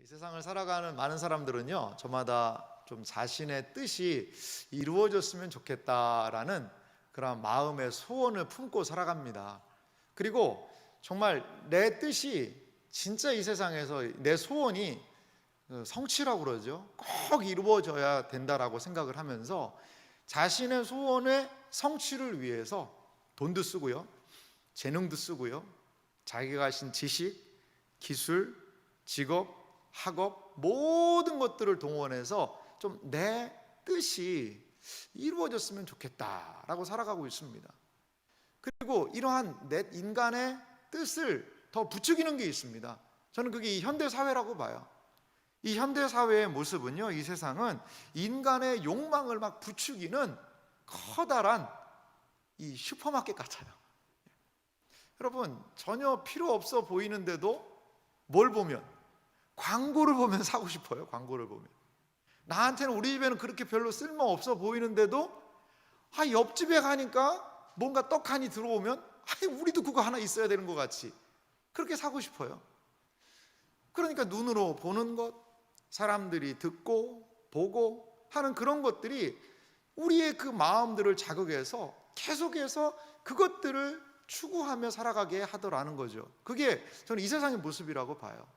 세상을 살아가는 많은 사람들은요, 저마다 좀 자신의 뜻이 이루어졌으면 좋겠다라는 그런 마음의 소원을 품고 살아갑니다. 그리고 정말 내 뜻이 진짜 이 세상에서 내 소원이 성취라고 그러죠. 꼭 이루어져야 된다라고 생각을 하면서 자신의 소원의 성취를 위해서 돈도 쓰고요, 재능도 쓰고요, 자기가 가진 지식, 기술, 직업, 학업 모든 것들을 동원해서 좀 내 뜻이 이루어졌으면 좋겠다라고 살아가고 있습니다. 그리고 이러한 내 인간의 뜻을 더 부추기는 게 있습니다. 저는 그게 이 현대 사회라고 봐요. 이 현대 사회의 모습은요, 이 세상은 인간의 욕망을 막 부추기는 커다란 이 슈퍼마켓 같아요. 여러분, 전혀 필요 없어 보이는데도 뭘 보면, 광고를 보면 사고 싶어요. 광고를 보면 나한테는, 우리 집에는 그렇게 별로 쓸모 없어 보이는데도 옆집에 가니까 뭔가 떡하니 들어오면 우리도 그거 하나 있어야 되는 것 같이 그렇게 사고 싶어요. 그러니까 눈으로 보는 것, 사람들이 듣고 보고 하는 그런 것들이 우리의 그 마음들을 자극해서 계속해서 그것들을 추구하며 살아가게 하더라는 거죠. 그게 저는 이 세상의 모습이라고 봐요.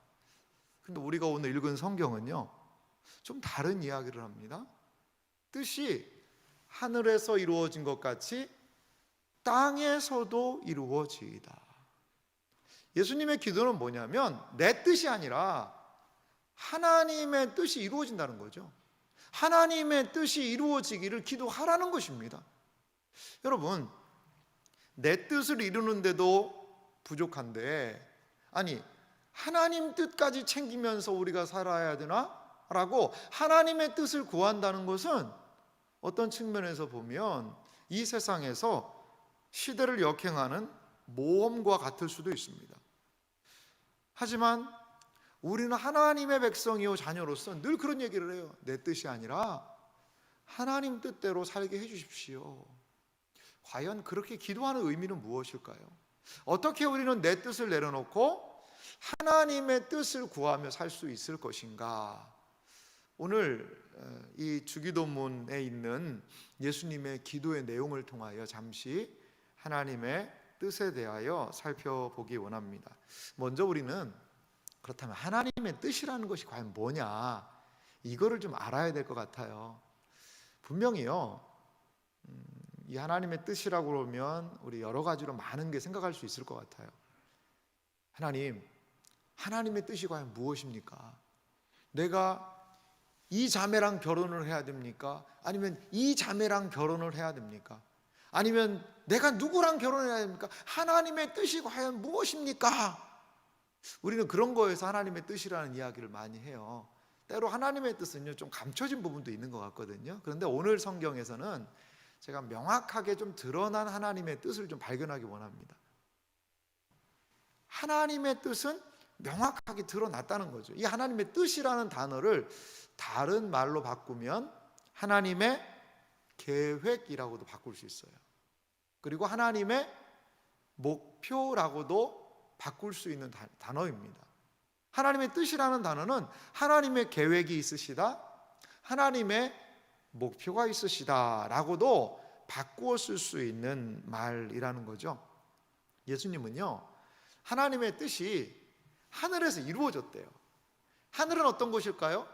근데 우리가 오늘 읽은 성경은요, 좀 다른 이야기를 합니다. 뜻이 하늘에서 이루어진 것 같이 땅에서도 이루어지이다. 예수님의 기도는 뭐냐면 내 뜻이 아니라 하나님의 뜻이 이루어진다는 거죠. 하나님의 뜻이 이루어지기를 기도하라는 것입니다. 여러분, 내 뜻을 이루는데도 부족한데, 아니 하나님 뜻까지 챙기면서 우리가 살아야 되나? 라고 하나님의 뜻을 구한다는 것은 어떤 측면에서 보면 이 세상에서 시대를 역행하는 모험과 같을 수도 있습니다. 하지만 우리는 하나님의 백성이요 자녀로서 늘 그런 얘기를 해요. 내 뜻이 아니라 하나님 뜻대로 살게 해주십시오. 과연 그렇게 기도하는 의미는 무엇일까요? 어떻게 우리는 내 뜻을 내려놓고 하나님의 뜻을 구하며 살 수 있을 것인가? 오늘 이 주기도문에 있는 예수님의 기도의 내용을 통하여 잠시 하나님의 뜻에 대하여 살펴보기 원합니다. 먼저 우리는 그렇다면 하나님의 뜻이라는 것이 과연 뭐냐, 이거를 좀 알아야 될 것 같아요. 분명히요, 이 하나님의 뜻이라고 그러면 우리 여러 가지로 많은 게 생각할 수 있을 것 같아요. 하나님의 뜻이 과연 무엇입니까? 내가 이 자매랑 결혼을 해야 됩니까? 아니면 이 자매랑 결혼을 해야 됩니까? 아니면 내가 누구랑 결혼해야 됩니까? 하나님의 뜻이 과연 무엇입니까? 우리는 그런 거에서 하나님의 뜻이라는 이야기를 많이 해요. 때로 하나님의 뜻은요, 좀 감춰진 부분도 있는 것 같거든요. 그런데 오늘 성경에서는 제가 명확하게 좀 드러난 하나님의 뜻을 좀 발견하기 원합니다. 하나님의 뜻은 명확하게 드러났다는 거죠. 이 하나님의 뜻이라는 단어를 다른 말로 바꾸면 하나님의 계획이라고도 바꿀 수 있어요. 그리고 하나님의 목표라고도 바꿀 수 있는 단어입니다. 하나님의 뜻이라는 단어는 하나님의 계획이 있으시다, 하나님의 목표가 있으시다 라고도 바꾸어 쓸 수 있는 말이라는 거죠. 예수님은요, 하나님의 뜻이 하늘에서 이루어졌대요. 하늘은 어떤 곳일까요?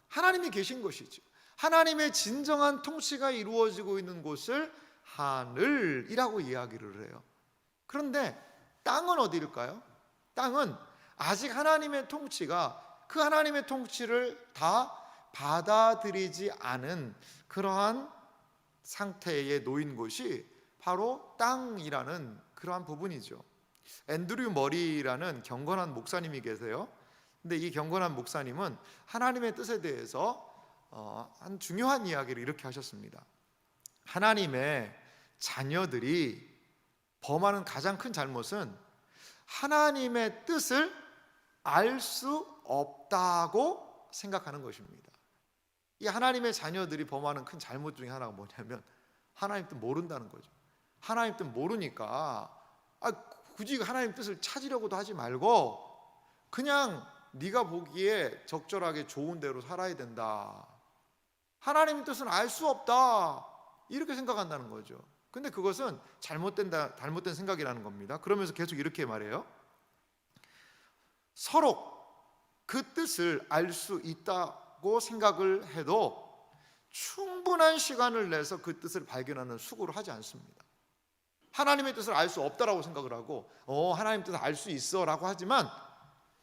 하나님이 계신 곳이죠. 하나님의 진정한 통치가 이루어지고 있는 곳을 하늘이라고 이야기를 해요. 그런데 땅은 어디일까요? 땅은 아직 하나님의 통치가, 그 하나님의 통치를 다 받아들이지 않은 그러한 상태에 놓인 곳이 바로 땅이라는 그러한 부분이죠. 앤드류 머리라는 경건한 목사님이 계세요. 근데 이 경건한 목사님은 하나님의 뜻에 대해서 한 중요한 이야기를 이렇게 하셨습니다. 하나님의 자녀들이 범하는 가장 큰 잘못은 하나님의 뜻을 알 수 없다고 생각하는 것입니다. 이 하나님의 자녀들이 범하는 큰 잘못 중에 하나가 뭐냐면 하나님 뜻 모른다는 거죠. 하나님 뜻 모르니까 굳이 하나님 뜻을 찾으려고도 하지 말고 그냥 네가 보기에 적절하게 좋은 대로 살아야 된다. 하나님의 뜻은 알 수 없다. 이렇게 생각한다는 거죠. 근데 그것은 잘못된 생각이라는 겁니다. 그러면서 계속 이렇게 말해요. 서로 그 뜻을 알 수 있다고 생각을 해도 충분한 시간을 내서 그 뜻을 발견하는 수고를 하지 않습니다. 하나님의 뜻을 알 수 없다라고 생각을 하고 하나님의 뜻을 알 수 있어라고 하지만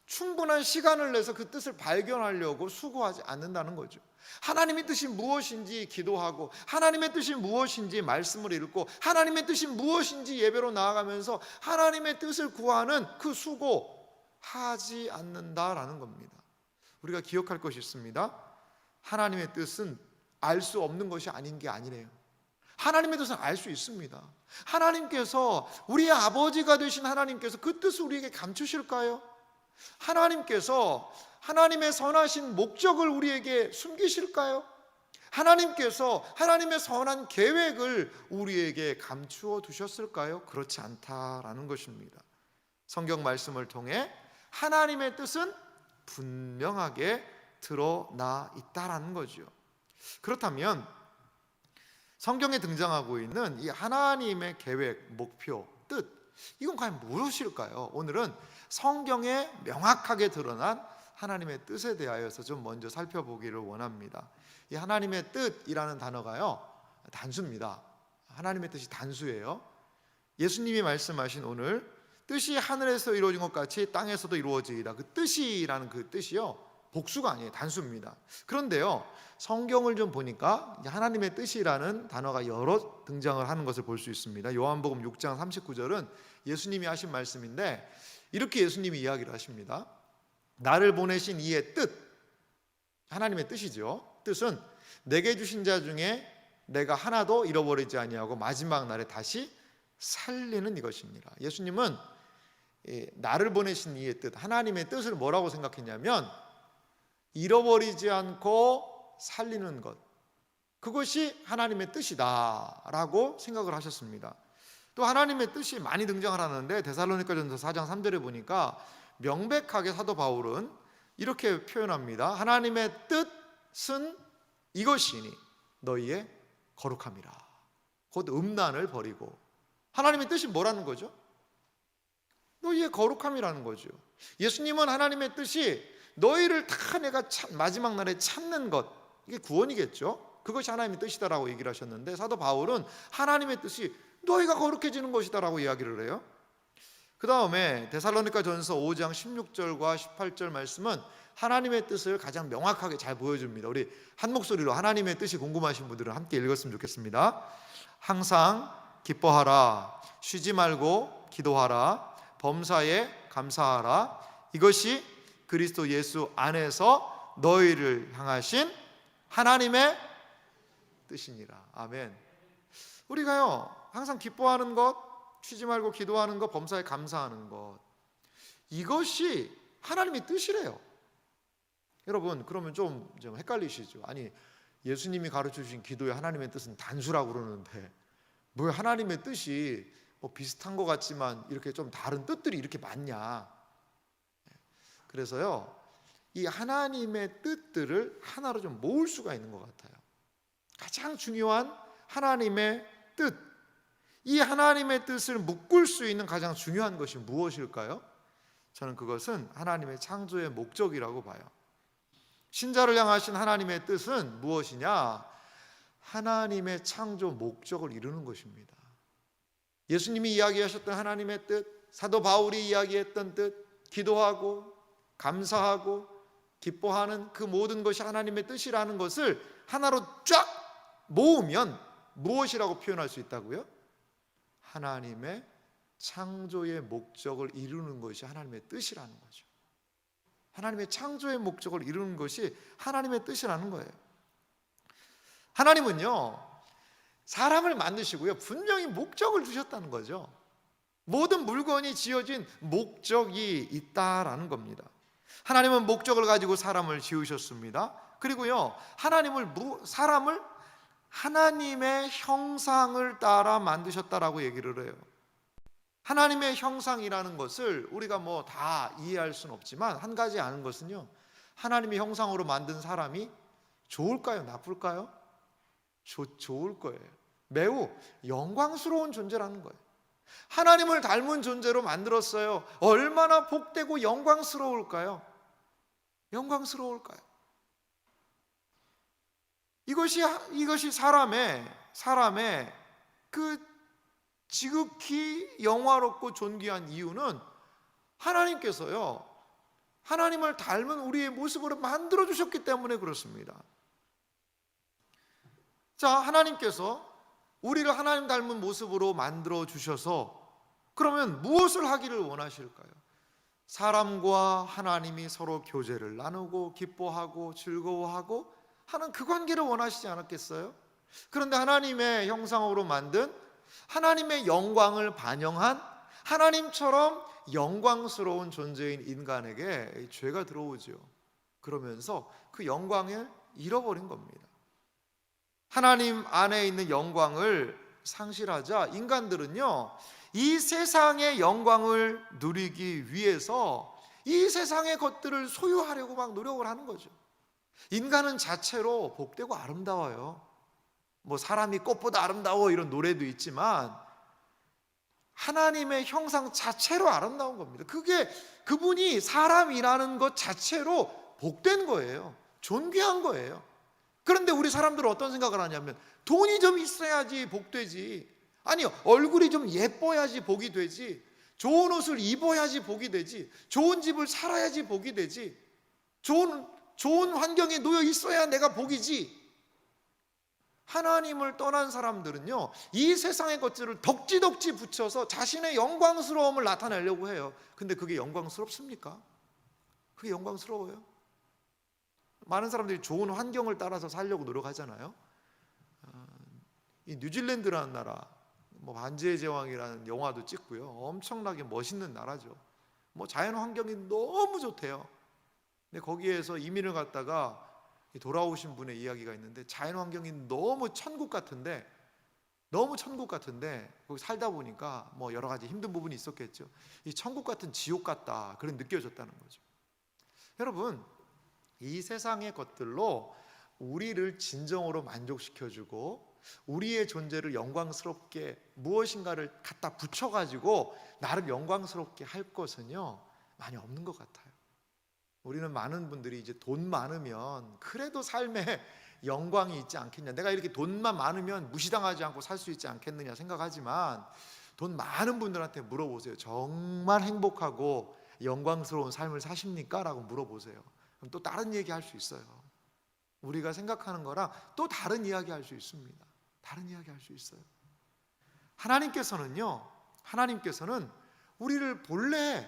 충분한 시간을 내서 그 뜻을 발견하려고 수고하지 않는다는 거죠. 하나님의 뜻이 무엇인지 기도하고, 하나님의 뜻이 무엇인지 말씀을 읽고, 하나님의 뜻이 무엇인지 예배로 나아가면서 하나님의 뜻을 구하는 그 수고하지 않는다라는 겁니다. 우리가 기억할 것이 있습니다. 하나님의 뜻은 알 수 없는 것이 아닌 게 아니래요. 하나님의 뜻은 알 수 있습니다. 하나님께서, 우리의 아버지가 되신 하나님께서 그 뜻을 우리에게 감추실까요? 하나님께서 하나님의 선하신 목적을 우리에게 숨기실까요? 하나님께서 하나님의 선한 계획을 우리에게 감추어 두셨을까요? 그렇지 않다라는 것입니다. 성경 말씀을 통해 하나님의 뜻은 분명하게 드러나 있다라는 거죠. 그렇다면 성경에 등장하고 있는 이 하나님의 계획, 목표, 뜻, 이건 과연 무엇일까요? 오늘은 성경에 명확하게 드러난 하나님의 뜻에 대하여서 좀 먼저 살펴보기를 원합니다. 이 하나님의 뜻이라는 단어가요, 단수입니다. 하나님의 뜻이 단수예요. 예수님이 말씀하신 오늘 뜻이 하늘에서 이루어진 것 같이 땅에서도 이루어지리라, 그 뜻이라는 그 뜻이요, 복수가 아니에요. 단수입니다. 그런데요, 성경을 좀 보니까 하나님의 뜻이라는 단어가 여러 등장을 하는 것을 볼 수 있습니다. 요한복음 6장 39절은 예수님이 하신 말씀인데 이렇게 예수님이 이야기를 하십니다. 나를 보내신 이의 뜻, 하나님의 뜻이죠. 뜻은 내게 주신 자 중에 내가 하나도 잃어버리지 아니하고 마지막 날에 다시 살리는 이것입니다. 예수님은 나를 보내신 이의 뜻, 하나님의 뜻을 뭐라고 생각했냐면 잃어버리지 않고 살리는 것, 그것이 하나님의 뜻이다라고 생각을 하셨습니다. 또 하나님의 뜻이 많이 등장을 하는데 데살로니가전서 4장 3절에 보니까 명백하게 사도 바울은 이렇게 표현합니다. 하나님의 뜻은 이것이니 너희의 거룩함이라. 곧 음란을 버리고. 하나님의 뜻이 뭐라는 거죠? 너희의 거룩함이라는 거죠. 예수님은 하나님의 뜻이 너희를 다 내가 마지막 날에 찾는 것, 이게 구원이겠죠. 그것이 하나님의 뜻이다라고 얘기를 하셨는데 사도 바울은 하나님의 뜻이 너희가 거룩해지는 것이다라고 이야기를 해요. 그 다음에 데살로니가전서 5장 16절과 18절 말씀은 하나님의 뜻을 가장 명확하게 잘 보여줍니다. 우리 한 목소리로 하나님의 뜻이 궁금하신 분들은 함께 읽었으면 좋겠습니다. 항상 기뻐하라, 쉬지 말고 기도하라, 범사에 감사하라, 이것이 그리스도 예수 안에서 너희를 향하신 하나님의 뜻이니라. 아멘. 우리가요, 항상 기뻐하는 것, 쉬지 말고 기도하는 것, 범사에 감사하는 것, 이것이 하나님의 뜻이래요. 여러분, 그러면 좀 헷갈리시죠? 아니, 예수님이 가르쳐 주신 기도의 하나님의 뜻은 단수라고 그러는데 뭐 하나님의 뜻이 뭐 비슷한 것 같지만 이렇게 좀 다른 뜻들이 이렇게 많냐? 그래서요, 이 하나님의 뜻들을 하나로 좀 모을 수가 있는 것 같아요. 가장 중요한 하나님의 뜻, 이 하나님의 뜻을 묶을 수 있는 가장 중요한 것이 무엇일까요? 저는 그것은 하나님의 창조의 목적이라고 봐요. 신자를 향하신 하나님의 뜻은 무엇이냐? 하나님의 창조 목적을 이루는 것입니다. 예수님이 이야기하셨던 하나님의 뜻, 사도 바울이 이야기했던 뜻, 기도하고 감사하고 기뻐하는 그 모든 것이 하나님의 뜻이라는 것을 하나로 쫙 모으면 무엇이라고 표현할 수 있다고요? 하나님의 창조의 목적을 이루는 것이 하나님의 뜻이라는 거죠. 하나님의 창조의 목적을 이루는 것이 하나님의 뜻이라는 거예요. 하나님은요, 사람을 만드시고요, 분명히 목적을 주셨다는 거죠. 모든 물건이 지어진 목적이 있다라는 겁니다. 하나님은 목적을 가지고 사람을 지으셨습니다. 그리고요, 사람을 하나님의 형상을 따라 만드셨다라고 얘기를 해요. 하나님의 형상이라는 것을 우리가 뭐 다 이해할 수는 없지만 한 가지 아는 것은요, 하나님의 형상으로 만든 사람이 좋을까요? 나쁠까요? 좋을 거예요. 매우 영광스러운 존재라는 거예요. 하나님을 닮은 존재로 만들었어요. 얼마나 복되고 영광스러울까요? 영광스러울까요? 이것이 사람의 그 지극히 영화롭고 존귀한 이유는 하나님께서요, 하나님을 닮은 우리의 모습으로 만들어 주셨기 때문에 그렇습니다. 자, 하나님께서 우리를 하나님 닮은 모습으로 만들어 주셔서 그러면 무엇을 하기를 원하실까요? 사람과 하나님이 서로 교제를 나누고 기뻐하고 즐거워하고 하는 그 관계를 원하시지 않았겠어요? 그런데 하나님의 형상으로 만든, 하나님의 영광을 반영한 하나님처럼 영광스러운 존재인 인간에게 죄가 들어오죠. 그러면서 그 영광을 잃어버린 겁니다. 하나님 안에 있는 영광을 상실하자 인간들은요, 이 세상의 영광을 누리기 위해서 이 세상의 것들을 소유하려고 막 노력을 하는 거죠. 인간은 자체로 복되고 아름다워요. 뭐 사람이 꽃보다 아름다워 이런 노래도 있지만 하나님의 형상 자체로 아름다운 겁니다. 그게 그분이 사람이라는 것 자체로 복된 거예요. 존귀한 거예요. 그런데 우리 사람들은 어떤 생각을 하냐면 돈이 좀 있어야지 복되지, 아니요, 얼굴이 좀 예뻐야지 복이 되지, 좋은 옷을 입어야지 복이 되지, 좋은 집을 살아야지 복이 되지, 좋은 환경에 놓여 있어야 내가 복이지. 하나님을 떠난 사람들은요, 이 세상의 것들을 덕지덕지 붙여서 자신의 영광스러움을 나타내려고 해요. 근데 그게 영광스럽습니까? 그게 영광스러워요? 많은 사람들이 좋은 환경을 따라서 살려고 노력하잖아요. 이 뉴질랜드라는 나라, 뭐 반지의 제왕이라는 영화도 찍고요, 엄청나게 멋있는 나라죠. 뭐 자연 환경이 너무 좋대요. 근데 거기에서 이민을 갔다가 돌아오신 분의 이야기가 있는데, 자연 환경이 너무 천국 같은데 거기 살다 보니까 뭐 여러 가지 힘든 부분이 있었겠죠. 이 천국 같은 지옥 같다, 그런 느껴졌다는 거죠. 여러분, 이 세상의 것들로 우리를 진정으로 만족시켜주고 우리의 존재를 영광스럽게 무엇인가를 갖다 붙여가지고 나를 영광스럽게 할 것은요, 많이 없는 것 같아요. 우리는 많은 분들이 이제 돈 많으면 그래도 삶에 영광이 있지 않겠냐, 내가 이렇게 돈만 많으면 무시당하지 않고 살 수 있지 않겠느냐 생각하지만, 돈 많은 분들한테 물어보세요. 정말 행복하고 영광스러운 삶을 사십니까? 라고 물어보세요. 그럼 또 다른 얘기 할 수 있어요. 우리가 생각하는 거랑 또 다른 이야기 할 수 있습니다. 다른 이야기 할 수 있어요. 하나님께서는 우리를 본래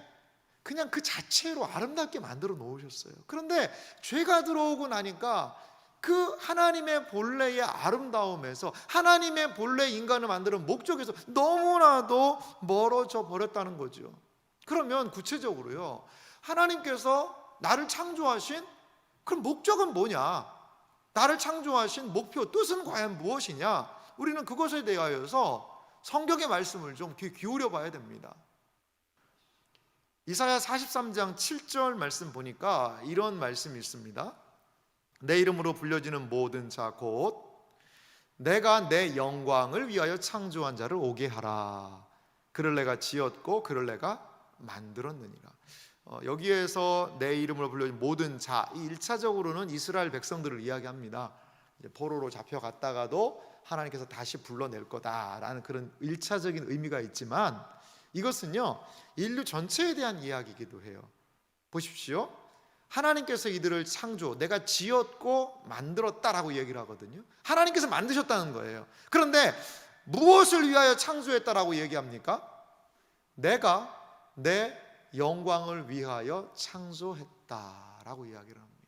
그냥 그 자체로 아름답게 만들어 놓으셨어요. 그런데 죄가 들어오고 나니까 그 하나님의 본래의 아름다움에서, 하나님의 본래 인간을 만드는 목적에서 너무나도 멀어져 버렸다는 거죠. 그러면 구체적으로요, 하나님께서 나를 창조하신 그 목적은 뭐냐? 나를 창조하신 목표, 뜻은 과연 무엇이냐? 우리는 그것에 대하여서 성경의 말씀을 좀 귀 기울여 봐야 됩니다. 이사야 43장 7절 말씀 보니까 이런 말씀이 있습니다. 내 이름으로 불려지는 모든 자 곧 내가 내 영광을 위하여 창조한 자를 오게 하라. 그를 내가 지었고 그를 내가 만들었느니라. 여기에서 내 이름으로 불려진 모든 자, 이 1차적으로는 이스라엘 백성들을 이야기합니다. 이제 포로로 잡혀갔다가도 하나님께서 다시 불러낼 거다라는 그런 1차적인 의미가 있지만, 이것은요 인류 전체에 대한 이야기이기도 해요. 보십시오. 하나님께서 이들을 창조, 내가 지었고 만들었다라고 얘기를 하거든요. 하나님께서 만드셨다는 거예요. 그런데 무엇을 위하여 창조했다라고 얘기합니까? 내가 내 영광을 위하여 창조했다라고 이야기를 합니다.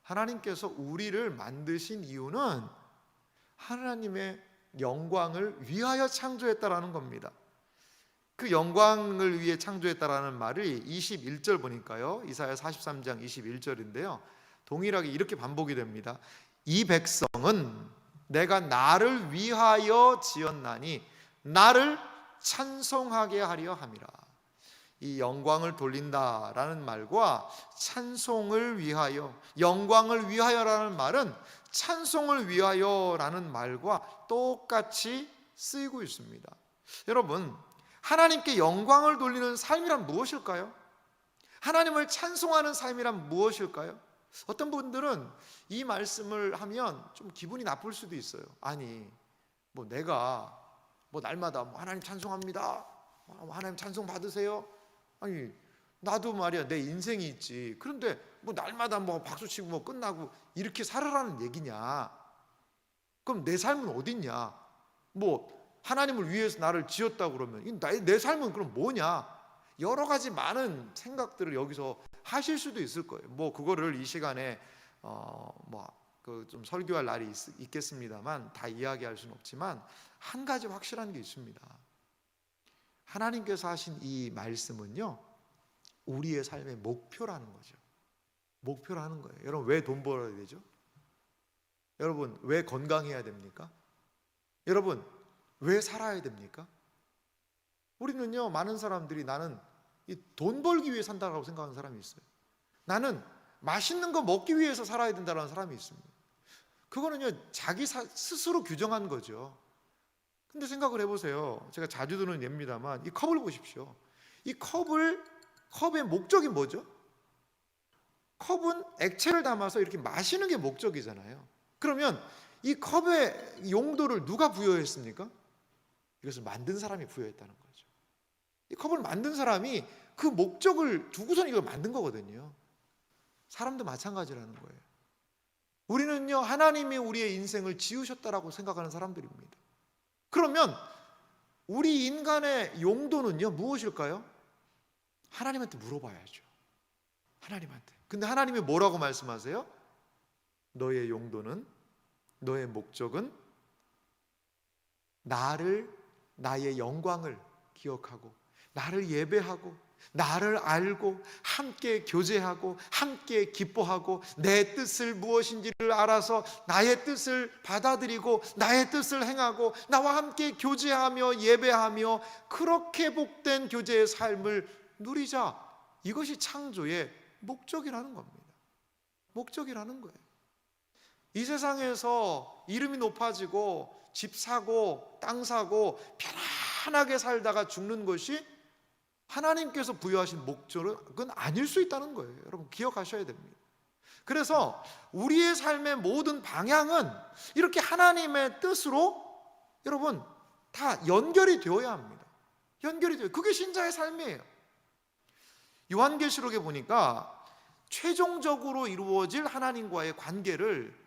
하나님께서 우리를 만드신 이유는 하나님의 영광을 위하여 창조했다라는 겁니다. 그 영광을 위해 창조했다라는 말을 21절 보니까요, 이사야 43장 21절인데요 동일하게 이렇게 반복이 됩니다. 이 백성은 내가 나를 위하여 지었나니 나를 찬송하게 하려 함이라. 이 영광을 돌린다라는 말과 찬송을 위하여, 영광을 위하여라는 말은 찬송을 위하여라는 말과 똑같이 쓰이고 있습니다. 여러분, 하나님께 영광을 돌리는 삶이란 무엇일까요? 하나님을 찬송하는 삶이란 무엇일까요? 어떤 분들은 이 말씀을 하면 좀 기분이 나쁠 수도 있어요. 아니, 뭐 내가 날마다 하나님 찬송합니다, 하나님 찬송 받으세요. 아니, 나도 말이야 내 인생이 있지. 그런데 날마다 박수치고 끝나고 이렇게 살아라는 얘기냐? 그럼 내 삶은 어딨냐? 하나님을 위해서 나를 지었다고 그러면 내 삶은 그럼 뭐냐? 여러 가지 많은 생각들을 여기서 하실 수도 있을 거예요. 그거를 이 시간에 좀 설교할 날이 있겠습니다만 다 이야기할 수는 없지만 한 가지 확실한 게 있습니다. 하나님께서 하신 이 말씀은요, 우리의 삶의 목표라는 거죠. 목표라는 거예요. 여러분, 왜 돈 벌어야 되죠? 여러분, 왜 건강해야 됩니까? 여러분, 왜 살아야 됩니까? 우리는요, 많은 사람들이 나는 이 돈 벌기 위해 산다고 생각하는 사람이 있어요. 나는 맛있는 거 먹기 위해서 살아야 된다는 사람이 있습니다. 그거는요, 자기 스스로 규정한 거죠. 근데 생각을 해보세요. 제가 자주 드는 예입니다만 이 컵을 보십시오. 이 컵의 목적이 뭐죠? 컵은 액체를 담아서 이렇게 마시는 게 목적이잖아요. 그러면 이 컵의 용도를 누가 부여했습니까? 이것을 만든 사람이 부여했다는 거죠. 이 컵을 만든 사람이 그 목적을 두고선 이걸 만든 거거든요. 사람도 마찬가지라는 거예요. 우리는요, 하나님이 우리의 인생을 지으셨다라고 생각하는 사람들입니다. 그러면 우리 인간의 용도는요, 무엇일까요? 하나님한테 물어봐야죠. 하나님한테. 근데 하나님이 뭐라고 말씀하세요? 너의 용도는, 너의 목적은 나의 영광을 기억하고, 나를 예배하고, 나를 알고, 함께 교제하고, 함께 기뻐하고, 내 뜻을 무엇인지를 알아서 나의 뜻을 받아들이고, 나의 뜻을 행하고, 나와 함께 교제하며 예배하며, 그렇게 복된 교제의 삶을 누리자. 이것이 창조의 목적이라는 겁니다. 목적이라는 거예요. 이 세상에서 이름이 높아지고 집 사고 땅 사고 편안하게 살다가 죽는 것이 하나님께서 부여하신 목적은 아닐 수 있다는 거예요. 여러분, 기억하셔야 됩니다. 그래서 우리의 삶의 모든 방향은 이렇게 하나님의 뜻으로 여러분 다 연결이 되어야 합니다. 연결이 돼요. 그게 신자의 삶이에요. 요한계시록에 보니까 최종적으로 이루어질 하나님과의 관계를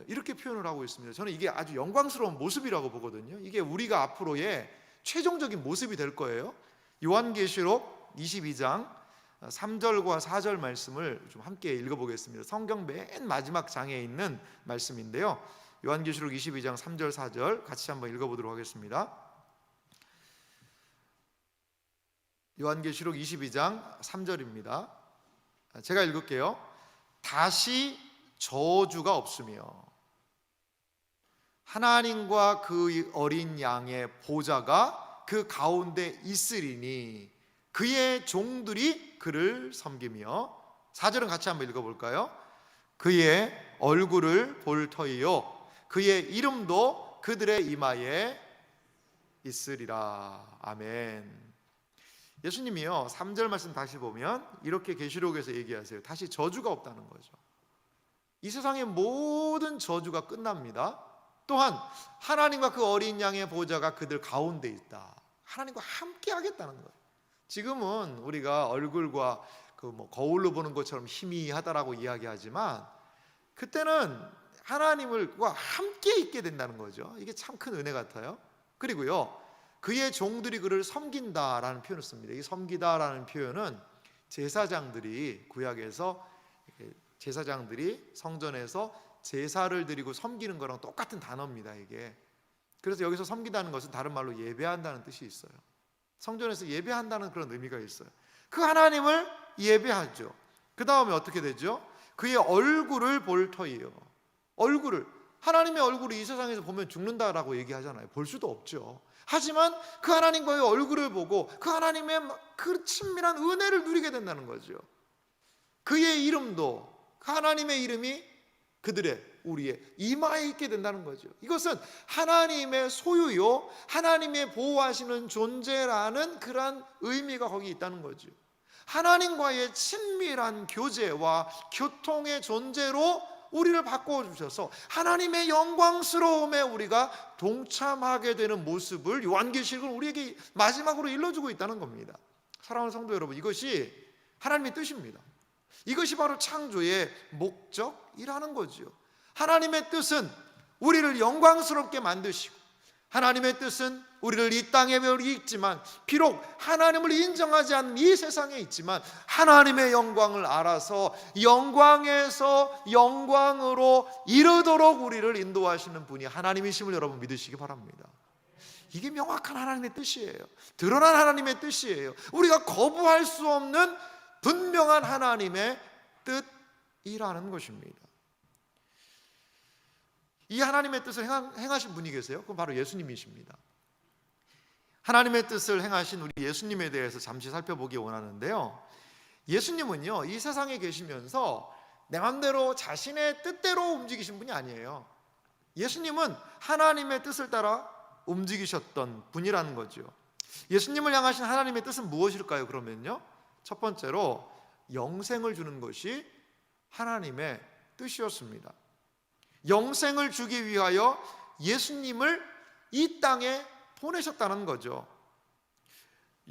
이렇게 표현을 하고 있습니다. 저는 이게 아주 영광스러운 모습이라고 보거든요. 이게 우리가 앞으로의 최종적인 모습이 될 거예요. 요한계시록 22장 3절과 4절 말씀을 좀 함께 읽어보겠습니다. 성경 맨 마지막 장에 있는 말씀인데요. 요한계시록 22장 3절 4절 같이 한번 읽어보도록 하겠습니다. 요한계시록 22장 3절입니다. 제가 읽을게요. 다시 저주가 없으며 하나님과 그 어린 양의 보좌가 그 가운데 있으리니 그의 종들이 그를 섬기며, 4절은 같이 한번 읽어볼까요? 그의 얼굴을 볼 터이요 그의 이름도 그들의 이마에 있으리라. 아멘. 예수님이요 3절 말씀 다시 보면 이렇게 계시록에서 얘기하세요. 다시 저주가 없다는 거죠. 이 세상의 모든 저주가 끝납니다. 또한 하나님과 그 어린 양의 보좌가 그들 가운데 있다. 하나님과 함께 하겠다는 거예요. 지금은 우리가 얼굴과 거울로 보는 것처럼 희미하다라고 이야기하지만 그때는 하나님과 함께 있게 된다는 거죠. 이게 참 큰 은혜 같아요. 그리고요, 그의 종들이 그를 섬긴다라는 표현을 씁니다. 이 섬기다라는 표현은 제사장들이 구약에서 제사장들이 성전에서 제사를 드리고 섬기는 거랑 똑같은 단어입니다. 이게 그래서 여기서 섬기다는 것은 다른 말로 예배한다는 뜻이 있어요. 성전에서 예배한다는 그런 의미가 있어요. 그 하나님을 예배하죠. 그 다음에 어떻게 되죠? 그의 얼굴을 볼 터이요. 얼굴을, 하나님의 얼굴이 이 세상에서 보면 죽는다라고 얘기하잖아요. 볼 수도 없죠. 하지만 그 하나님과의 얼굴을 보고 그 하나님의 그 친밀한 은혜를 누리게 된다는 거죠. 그의 이름도, 그 하나님의 이름이 그들의, 우리의 이마에 있게 된다는 거죠. 이것은 하나님의 소유요, 하나님의 보호하시는 존재라는 그러한 의미가 거기 있다는 거죠. 하나님과의 친밀한 교제와 교통의 존재로 우리를 바꿔주셔서 하나님의 영광스러움에 우리가 동참하게 되는 모습을 요한계시록은 우리에게 마지막으로 일러주고 있다는 겁니다. 사랑하는 성도 여러분, 이것이 하나님의 뜻입니다. 이것이 바로 창조의 목적이라는 거죠. 하나님의 뜻은 우리를 영광스럽게 만드시고, 하나님의 뜻은 우리를 이 땅에 있지만, 비록 하나님을 인정하지 않는 이 세상에 있지만 하나님의 영광을 알아서 영광에서 영광으로 이르도록 우리를 인도하시는 분이 하나님이심을 여러분 믿으시기 바랍니다. 이게 명확한 하나님의 뜻이에요. 드러난 하나님의 뜻이에요. 우리가 거부할 수 없는 분명한 하나님의 뜻이라는 것입니다. 이 하나님의 뜻을 행하신 분이 계세요. 그건 바로 예수님이십니다. 하나님의 뜻을 행하신 우리 예수님에 대해서 잠시 살펴보기 원하는데요, 예수님은요, 이 세상에 계시면서 내 맘대로 자신의 뜻대로 움직이신 분이 아니에요. 예수님은 하나님의 뜻을 따라 움직이셨던 분이라는 거죠. 예수님을 향하신 하나님의 뜻은 무엇일까요? 그러면요, 첫 번째로 영생을 주는 것이 하나님의 뜻이었습니다. 영생을 주기 위하여 예수님을 이 땅에 보내셨다는 거죠.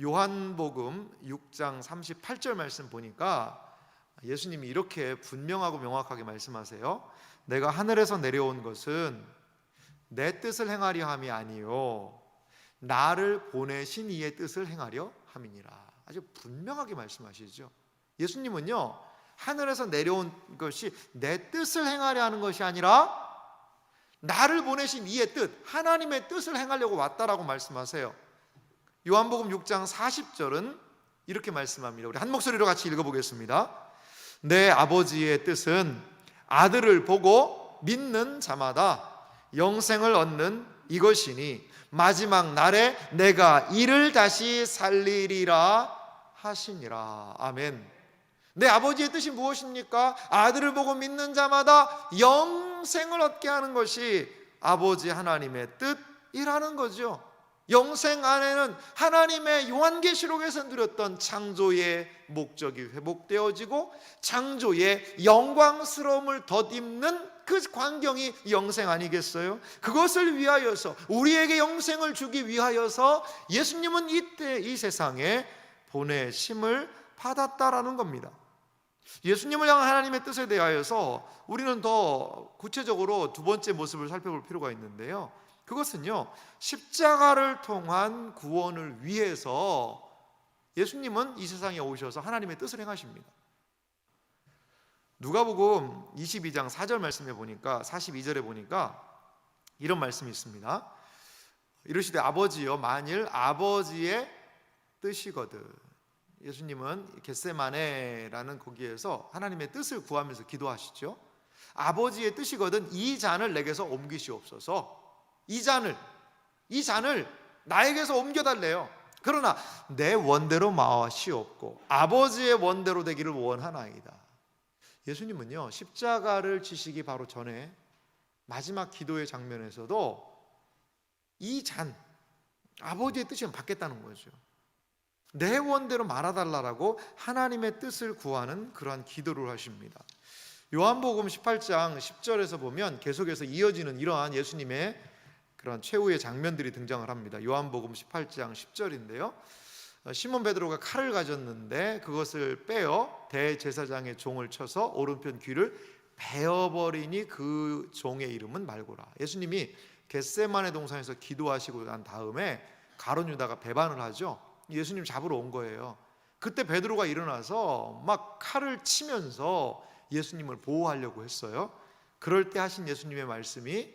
요한복음 6장 38절 말씀 보니까 예수님이 이렇게 분명하고 명확하게 말씀하세요. 내가 하늘에서 내려온 것은 내 뜻을 행하려 함이 아니요 나를 보내신 이의 뜻을 행하려 함이니라. 아주 분명하게 말씀하시죠. 예수님은요, 하늘에서 내려온 것이 내 뜻을 행하려 하는 것이 아니라 나를 보내신 이의 뜻, 하나님의 뜻을 행하려고 왔다라고 말씀하세요. 요한복음 6장 40절은 이렇게 말씀합니다. 우리 한 목소리로 같이 읽어보겠습니다. 내 아버지의 뜻은 아들을 보고 믿는 자마다 영생을 얻는 이것이니 마지막 날에 내가 이를 다시 살리리라 하시니라. 아멘. 내 아버지의 뜻이 무엇입니까? 아들을 보고 믿는 자마다 영생을 얻게 하는 것이 아버지 하나님의 뜻이라는 거죠. 영생 안에는 하나님의 요한계시록에서 누렸던 창조의 목적이 회복되어지고 창조의 영광스러움을 덧입는 그 광경이 영생 아니겠어요? 그것을 위하여서, 우리에게 영생을 주기 위하여서 예수님은 이때 이 세상에 보내심을 받았다라는 겁니다. 예수님을 향한 하나님의 뜻에 대하여서 우리는 더 구체적으로 두 번째 모습을 살펴볼 필요가 있는데요, 그것은요, 십자가를 통한 구원을 위해서 예수님은 이 세상에 오셔서 하나님의 뜻을 행하십니다. 누가복음 22장 4절 말씀에 보니까, 42절에 보니까 이런 말씀이 있습니다. 이르시되 아버지여 만일 아버지의 뜻이거든. 예수님은 겟세마네라는 거기에서 하나님의 뜻을 구하면서 기도하시죠. 아버지의 뜻이거든 이 잔을 내게서 옮기시옵소서. 이 잔을 나에게서 옮겨달래요. 그러나 내 원대로 마시옵고 아버지의 원대로 되기를 원하나이다. 예수님은요, 십자가를 지시기 바로 전에 마지막 기도의 장면에서도 이 잔, 아버지의 뜻을 받겠다는 거죠. 내 원대로 말아달라고 하나님의 뜻을 구하는 그러한 기도를 하십니다. 요한복음 18장 10절에서 보면 계속해서 이어지는 이러한 예수님의 그런 최후의 장면들이 등장을 합니다. 요한복음 18장 10절인데요, 시몬 베드로가 칼을 가졌는데 그것을 빼어 대제사장의 종을 쳐서 오른편 귀를 베어버리니 그 종의 이름은 말고라. 예수님이 겟세마네 동산에서 기도하시고 난 다음에 가룟 유다가 배반을 하죠. 예수님 잡으러 온 거예요. 그때 베드로가 일어나서 막 칼을 치면서 예수님을 보호하려고 했어요. 그럴 때 하신 예수님의 말씀이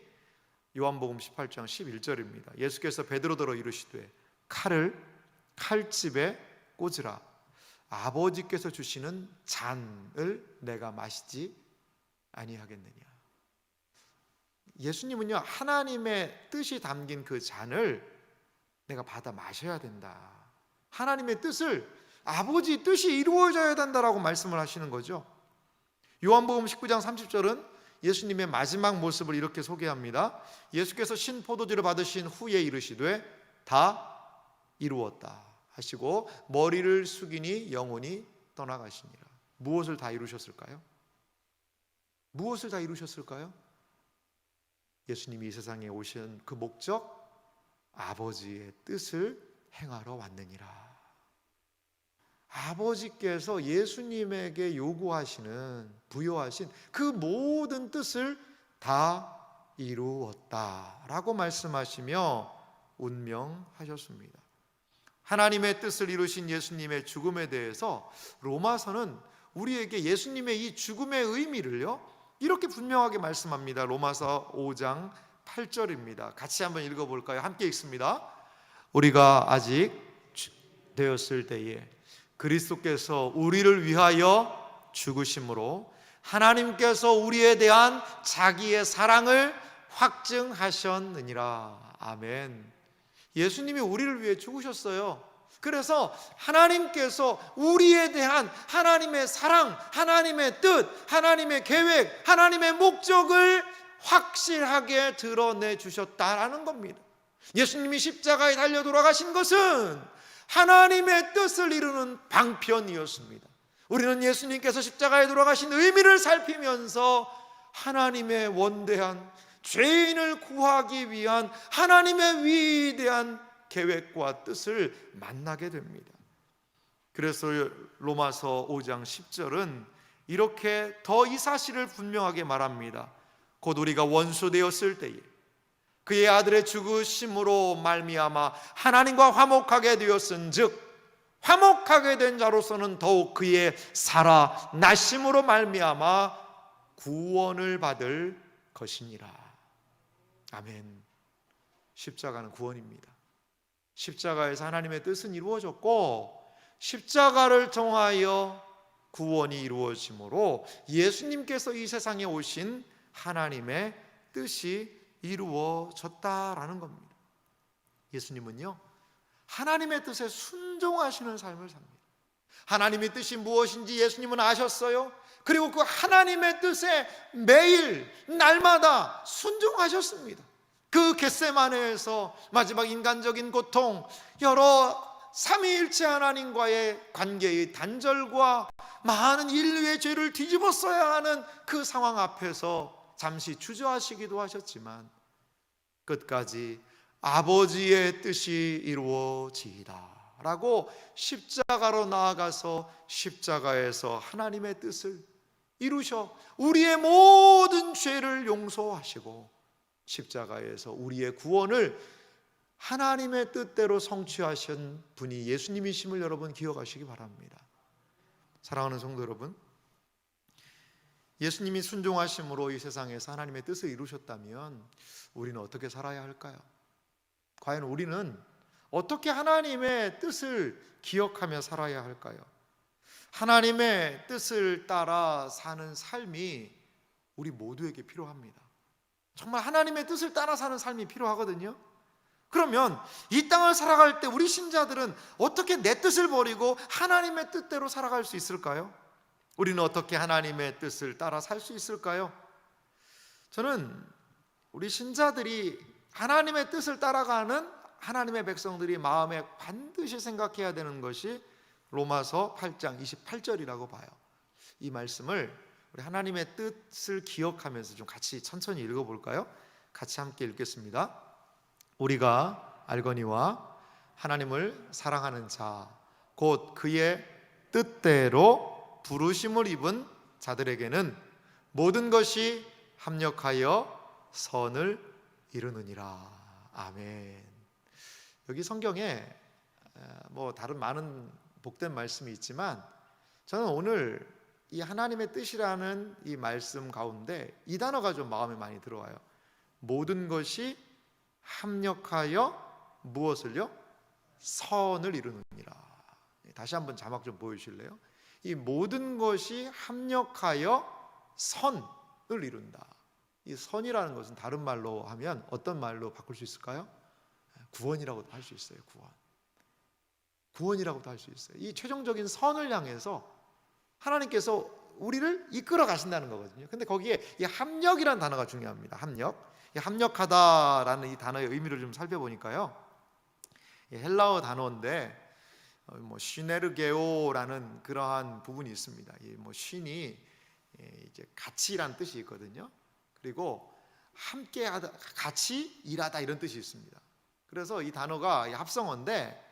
요한복음 18장 11절입니다. 예수께서 베드로더러 이르시되 칼을 칼집에 꽂으라. 아버지께서 주시는 잔을 내가 마시지 아니하겠느냐. 예수님은요, 하나님의 뜻이 담긴 그 잔을 내가 받아 마셔야 된다. 하나님의 뜻을, 아버지 뜻이 이루어져야 된다라고 말씀을 하시는 거죠. 요한복음 19장 30절은 예수님의 마지막 모습을 이렇게 소개합니다. 예수께서 신 포도주를 받으신 후에 이르시되 다 이루었다 하시고 머리를 숙이니 영혼이 떠나가시니라. 무엇을 다 이루셨을까요? 무엇을 다 이루셨을까요? 예수님이 이 세상에 오신 그 목적, 아버지의 뜻을 행하러 왔느니라. 아버지께서 예수님에게 요구하시는, 부여하신 그 모든 뜻을 다 이루었다라고 말씀하시며 운명하셨습니다. 하나님의 뜻을 이루신 예수님의 죽음에 대해서 로마서는 우리에게 예수님의 이 죽음의 의미를요, 이렇게 분명하게 말씀합니다. 로마서 5장 8절입니다. 같이 한번 읽어볼까요? 함께 읽습니다. 우리가 아직 되었을 때에 그리스도께서 우리를 위하여 죽으심으로 하나님께서 우리에 대한 자기의 사랑을 확증하셨느니라. 아멘. 예수님이 우리를 위해 죽으셨어요. 그래서 하나님께서 우리에 대한 하나님의 사랑, 하나님의 뜻, 하나님의 계획, 하나님의 목적을 확실하게 드러내 주셨다라는 겁니다. 예수님이 십자가에 달려 돌아가신 것은 하나님의 뜻을 이루는 방편이었습니다. 우리는 예수님께서 십자가에 돌아가신 의미를 살피면서 하나님의 원대한, 죄인을 구하기 위한 하나님의 위대한 계획과 뜻을 만나게 됩니다. 그래서 로마서 5장 10절은 이렇게 더 이 사실을 분명하게 말합니다. 곧 우리가 원수 되었을 때에 그의 아들의 죽으심으로 말미암아 하나님과 화목하게 되었은즉 화목하게 된 자로서는 더욱 그의 살아나심으로 말미암아 구원을 받을 것이니라. 아멘. 십자가는 구원입니다. 십자가에서 하나님의 뜻은 이루어졌고 십자가를 통하여 구원이 이루어지므로 예수님께서 이 세상에 오신 하나님의 뜻이 이루어졌다라는 겁니다. 예수님은요, 하나님의 뜻에 순종하시는 삶을 삽니다. 하나님의 뜻이 무엇인지 예수님은 아셨어요. 그리고 그 하나님의 뜻에 매일 날마다 순종하셨습니다. 그 겟세마네에서 마지막 인간적인 고통, 여러 삼위일체 하나님과의 관계의 단절과 많은 인류의 죄를 뒤집었어야 하는 그 상황 앞에서 잠시 주저하시기도 하셨지만 끝까지 아버지의 뜻이 이루어지이다 라고 십자가로 나아가서 십자가에서 하나님의 뜻을 이루셔 우리의 모든 죄를 용서하시고 십자가에서 우리의 구원을 하나님의 뜻대로 성취하신 분이 예수님이심을 여러분 기억하시기 바랍니다. 사랑하는 성도 여러분, 예수님이 순종하심으로 이 세상에서 하나님의 뜻을 이루셨다면 우리는 어떻게 살아야 할까요? 과연 우리는 어떻게 하나님의 뜻을 기억하며 살아야 할까요? 하나님의 뜻을 따라 사는 삶이 우리 모두에게 필요합니다. 정말 하나님의 뜻을 따라 사는 삶이 필요하거든요. 그러면 이 땅을 살아갈 때 우리 신자들은 어떻게 내 뜻을 버리고 하나님의 뜻대로 살아갈 수 있을까요? 우리는 어떻게 하나님의 뜻을 따라 살 수 있을까요? 저는 우리 신자들이 하나님의 뜻을 따라가는 하나님의 백성들이 마음에 반드시 생각해야 되는 것이 로마서 8장 28절이라고 봐요. 이 말씀을 우리 하나님의 뜻을 기억하면서 좀 같이 천천히 읽어볼까요? 같이 함께 읽겠습니다. 우리가 알거니와 하나님을 사랑하는 자 곧 그의 뜻대로 부르심을 입은 자들에게는 모든 것이 합력하여 선을 이루느니라. 아멘. 여기 성경에 뭐 다른 많은 복된 말씀이 있지만 저는 오늘 이 하나님의 뜻이라는 이 말씀 가운데 이 단어가 좀 마음에 많이 들어와요. 모든 것이 합력하여 무엇을요? 선을 이루느니라. 다시 한번 자막 좀 보여주실래요? 이 모든 것이 합력하여 선을 이룬다. 이 선이라는 것은 다른 말로 하면 어떤 말로 바꿀 수 있을까요? 구원이라고도 할 수 있어요. 구원이라고도 할 수 있어요. 이 최종적인 선을 향해서 하나님께서 우리를 이끌어 가신다는 거거든요. 근데 거기에 이 합력이라는 단어가 중요합니다. 합력. 이 합력하다라는 이 단어의 의미를 좀 살펴보니까요, 이 헬라어 단어인데 시네르게오라는 그러한 부분이 있습니다. 이 신이 이제 같이란 뜻이 있거든요. 그리고 함께하다, 같이 일하다 이런 뜻이 있습니다. 그래서 이 단어가 합성어인데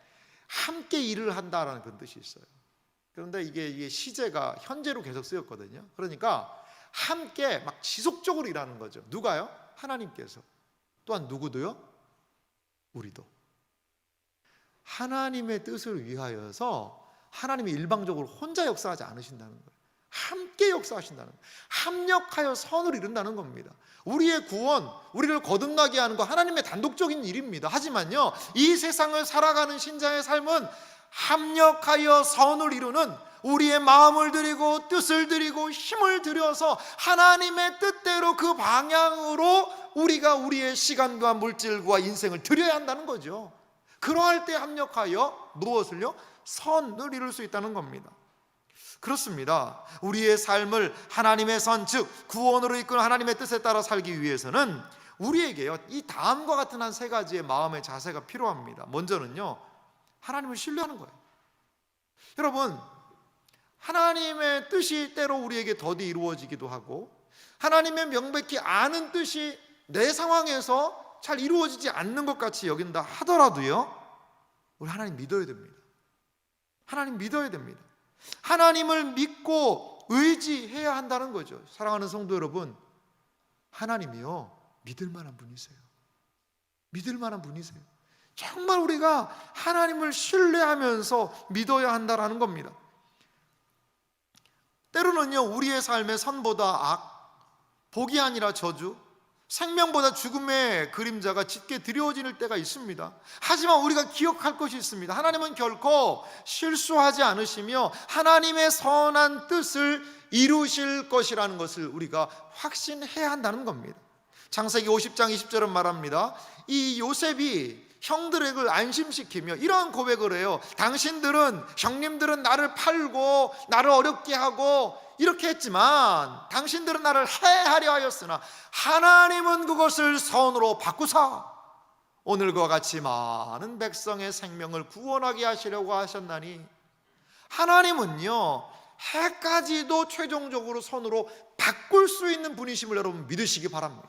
함께 일을 한다라는 그런 뜻이 있어요. 그런데 이게 시제가 현재로 계속 쓰였거든요. 그러니까 함께 막 지속적으로 일하는 거죠. 누가요? 하나님께서. 또한 누구도요? 우리도. 하나님의 뜻을 위하여서 하나님이 일방적으로 혼자 역사하지 않으신다는 거예요. 함께 역사하신다는 거예요. 합력하여 선을 이룬다는 겁니다. 우리의 구원, 우리를 거듭나게 하는 거 하나님의 단독적인 일입니다. 하지만요, 이 세상을 살아가는 신자의 삶은 합력하여 선을 이루는, 우리의 마음을 들이고 뜻을 들이고 힘을 들여서 하나님의 뜻대로 그 방향으로 우리가 우리의 시간과 물질과 인생을 들여야 한다는 거죠. 그러할 때 합력하여 무엇을요? 선을 이룰 수 있다는 겁니다. 그렇습니다. 우리의 삶을 하나님의 선, 즉 구원으로 이끄는 하나님의 뜻에 따라 살기 위해서는 우리에게요, 이 다음과 같은 한 세 가지의 마음의 자세가 필요합니다. 먼저는요, 하나님을 신뢰하는 거예요. 여러분, 하나님의 뜻이 때로 우리에게 더디 이루어지기도 하고, 하나님의 명백히 아는 뜻이 내 상황에서 잘 이루어지지 않는 것 같이 여긴다 하더라도요, 우리 하나님 믿어야 됩니다. 하나님 믿어야 됩니다. 하나님을 믿고 의지해야 한다는 거죠. 사랑하는 성도 여러분, 하나님이요, 믿을 만한 분이세요. 믿을 만한 분이세요. 정말 우리가 하나님을 신뢰하면서 믿어야 한다는 겁니다. 때로는요, 우리의 삶의 선보다 악, 복이 아니라 저주, 생명보다 죽음의 그림자가 짙게 드리워질 때가 있습니다. 하지만 우리가 기억할 것이 있습니다. 하나님은 결코 실수하지 않으시며 하나님의 선한 뜻을 이루실 것이라는 것을 우리가 확신해야 한다는 겁니다. 창세기 50장 20절은 말합니다. 이 요셉이 형들을 안심시키며 이러한 고백을 해요. 당신들은, 형님들은 나를 팔고 나를 어렵게 하고 이렇게 했지만 당신들은 나를 해하려 하였으나 하나님은 그것을 선으로 바꾸사 오늘과 같이 많은 백성의 생명을 구원하게 하시려고 하셨나니, 하나님은요, 해까지도 최종적으로 선으로 바꿀 수 있는 분이심을 여러분 믿으시기 바랍니다.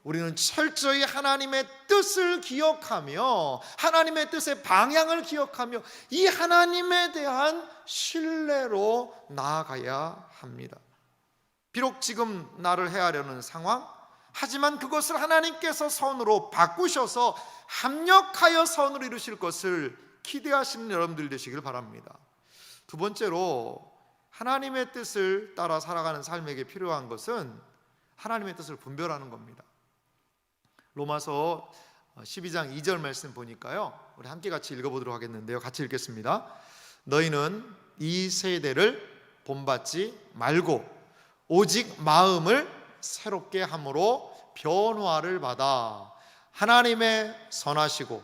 우리는 철저히 하나님의 뜻을 기억하며 하나님의 뜻의 방향을 기억하며 이 하나님에 대한 신뢰로 나아가야 합니다. 비록 지금 나를 해하려는 상황, 하지만 그것을 하나님께서 선으로 바꾸셔서 합력하여 선을 이루실 것을 기대하시는 여러분들 되시길 바랍니다. 두 번째로, 하나님의 뜻을 따라 살아가는 삶에게 필요한 것은 하나님의 뜻을 분별하는 겁니다. 로마서 12장 2절 말씀 보니까요, 우리 함께 같이 읽어보도록 하겠는데요, 같이 읽겠습니다. 너희는 이 세대를 본받지 말고 오직 마음을 새롭게 함으로 변화를 받아 하나님의 선하시고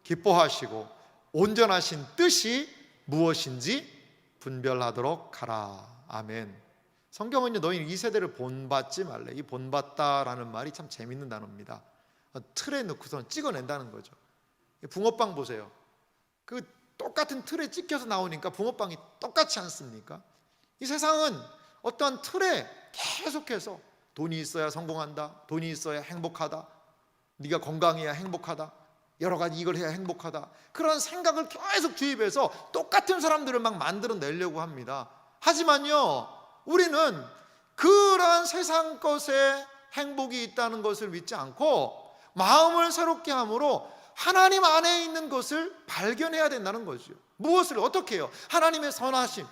기뻐하시고 온전하신 뜻이 무엇인지 분별하도록 하라. 아멘. 성경은요, 너희는 이 세대를 본받지 말래. 이 본받다라는 말이 참 재밌는 단어입니다. 틀에 넣고서 찍어낸다는 거죠. 붕어빵 보세요. 그 똑같은 틀에 찍혀서 나오니까 붕어빵이 똑같지 않습니까? 이 세상은 어떠한 틀에 계속해서 돈이 있어야 성공한다, 돈이 있어야 행복하다, 네가 건강해야 행복하다, 여러 가지 이걸 해야 행복하다, 그런 생각을 계속 주입해서 똑같은 사람들을 막 만들어내려고 합니다. 하지만요, 우리는 그러한 세상 것에 행복이 있다는 것을 믿지 않고 마음을 새롭게 함으로 하나님 안에 있는 것을 발견해야 된다는 거죠. 무엇을 어떻게 해요? 하나님의 선하심,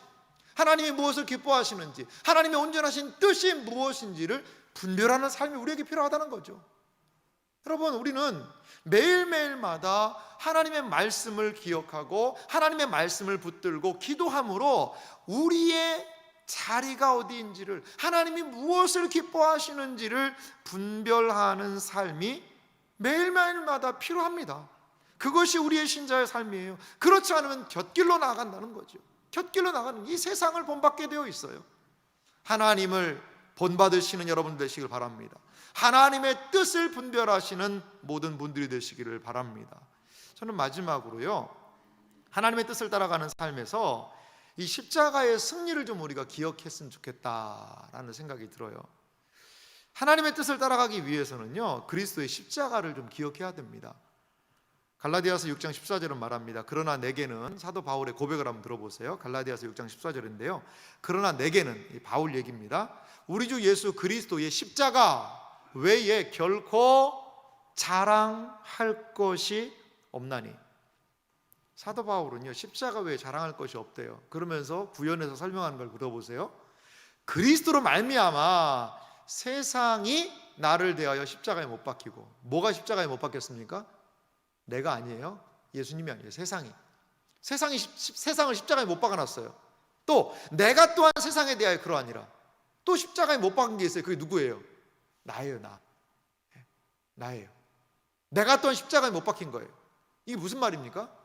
하나님이 무엇을 기뻐하시는지, 하나님의 온전하신 뜻이 무엇인지를 분별하는 삶이 우리에게 필요하다는 거죠. 여러분, 우리는 매일매일마다 하나님의 말씀을 기억하고 하나님의 말씀을 붙들고 기도함으로 우리의 자리가 어디인지를, 하나님이 무엇을 기뻐하시는지를 분별하는 삶이 매일매일마다 필요합니다. 그것이 우리의 신자의 삶이에요. 그렇지 않으면 곁길로 나간다는 거죠. 곁길로 나가는, 이 세상을 본받게 되어 있어요. 하나님을 본받으시는 여러분 되시길 바랍니다. 하나님의 뜻을 분별하시는 모든 분들이 되시기를 바랍니다. 저는 마지막으로요, 하나님의 뜻을 따라가는 삶에서 이 십자가의 승리를 좀 우리가 기억했으면 좋겠다라는 생각이 들어요. 하나님의 뜻을 따라가기 위해서는요, 그리스도의 십자가를 좀 기억해야 됩니다. 갈라디아서 6장 14절은 말합니다. 그러나 내게는, 사도 바울의 고백을 한번 들어보세요. 갈라디아서 6장 14절인데요, 그러나 내게는, 바울 얘기입니다. 우리 주 예수 그리스도의 십자가 외에 결코 자랑할 것이 없나니. 사도 바울은요, 십자가 외에 자랑할 것이 없대요. 그러면서 구현해서 설명하는 걸 들어보세요. 그리스도로 말미암아 세상이 나를 대하여 십자가에 못 박히고. 뭐가 십자가에 못 박혔습니까? 내가 아니에요. 예수님이 아니에요. 세상이 세상을 십자가에 못 박아놨어요. 또 내가 또한 세상에 대하여 그러하니라. 또 십자가에 못 박은 게 있어요. 그게 누구예요? 나예요. 나예요. 내가 또한 십자가에 못 박힌 거예요. 이게 무슨 말입니까?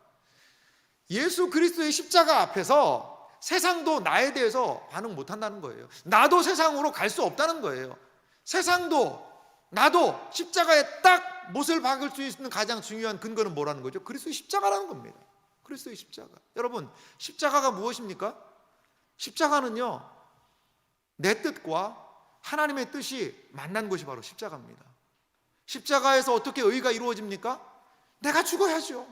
예수 그리스도의 십자가 앞에서 세상도 나에 대해서 반응 못 한다는 거예요. 나도 세상으로 갈 수 없다는 거예요. 세상도 나도 십자가에 딱 못을 박을 수 있는 가장 중요한 근거는 뭐라는 거죠? 그리스도의 십자가라는 겁니다. 그리스도의 십자가. 여러분, 십자가가 무엇입니까? 십자가는요, 내 뜻과 하나님의 뜻이 만난 것이 바로 십자가입니다. 십자가에서 어떻게 의가 이루어집니까? 내가 죽어야죠.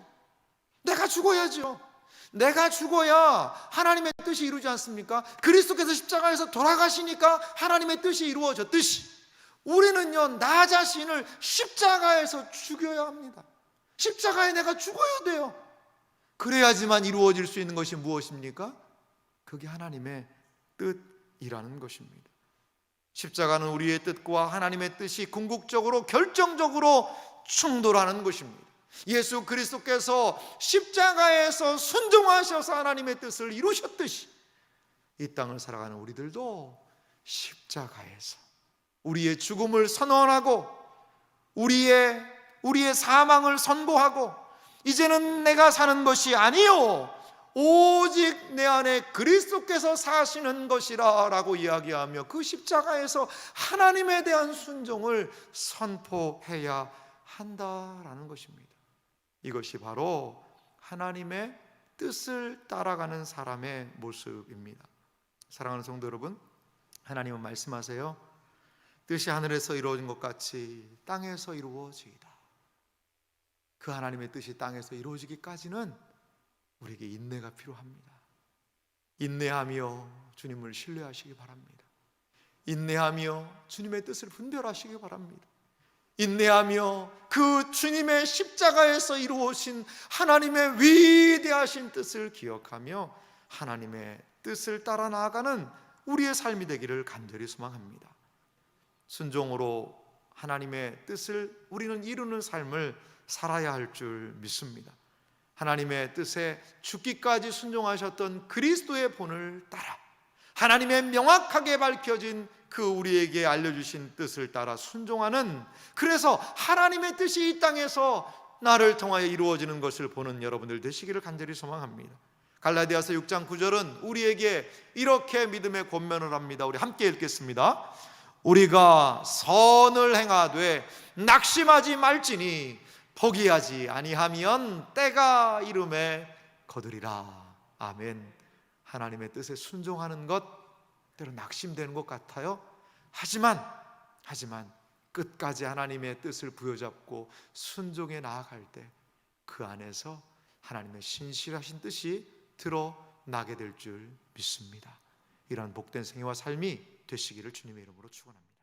내가 죽어야 하나님의 뜻이 이루어지지 않습니까? 그리스도께서 십자가에서 돌아가시니까 하나님의 뜻이 이루어졌듯이 우리는요, 나 자신을 십자가에서 죽여야 합니다. 십자가에 내가 죽어야 돼요. 그래야지만 이루어질 수 있는 것이 무엇입니까? 그게 하나님의 뜻이라는 것입니다. 십자가는 우리의 뜻과 하나님의 뜻이 궁극적으로 결정적으로 충돌하는 것입니다. 예수 그리스도께서 십자가에서 순종하셔서 하나님의 뜻을 이루셨듯이 이 땅을 살아가는 우리들도 십자가에서 우리의 죽음을 선언하고 우리의 사망을 선고하고 이제는 내가 사는 것이 아니요 오직 내 안에 그리스도께서 사시는 것이라 라고 이야기하며 그 십자가에서 하나님에 대한 순종을 선포해야 한다라는 것입니다. 이것이 바로 하나님의 뜻을 따라가는 사람의 모습입니다. 사랑하는 성도 여러분, 하나님은 말씀하세요. 뜻이 하늘에서 이루어진 것 같이 땅에서 이루어지이다. 그 하나님의 뜻이 땅에서 이루어지기까지는 우리에게 인내가 필요합니다. 인내하며 주님을 신뢰하시기 바랍니다. 인내하며 주님의 뜻을 분별하시기 바랍니다. 인내하며 그 주님의 십자가에서 이루어진 하나님의 위대하신 뜻을 기억하며 하나님의 뜻을 따라 나아가는 우리의 삶이 되기를 간절히 소망합니다. 순종으로 하나님의 뜻을 우리는 이루는 삶을 살아야 할 줄 믿습니다. 하나님의 뜻에 죽기까지 순종하셨던 그리스도의 본을 따라 하나님의 명확하게 밝혀진 그 우리에게 알려주신 뜻을 따라 순종하는, 그래서 하나님의 뜻이 이 땅에서 나를 통하여 이루어지는 것을 보는 여러분들 되시기를 간절히 소망합니다. 갈라디아서 6장 9절은 우리에게 이렇게 믿음의 권면을 합니다. 우리 함께 읽겠습니다. 우리가 선을 행하되 낙심하지 말지니 포기하지 아니하면 때가 이름에 거두리라. 아멘. 하나님의 뜻에 순종하는 것 때로 낙심되는 것 같아요. 하지만 끝까지 하나님의 뜻을 부여잡고 순종해 나아갈 때 그 안에서 하나님의 신실하신 뜻이 드러나게 될 줄 믿습니다. 이러한 복된 생애와 삶이 되시기를 주님의 이름으로 축원합니다.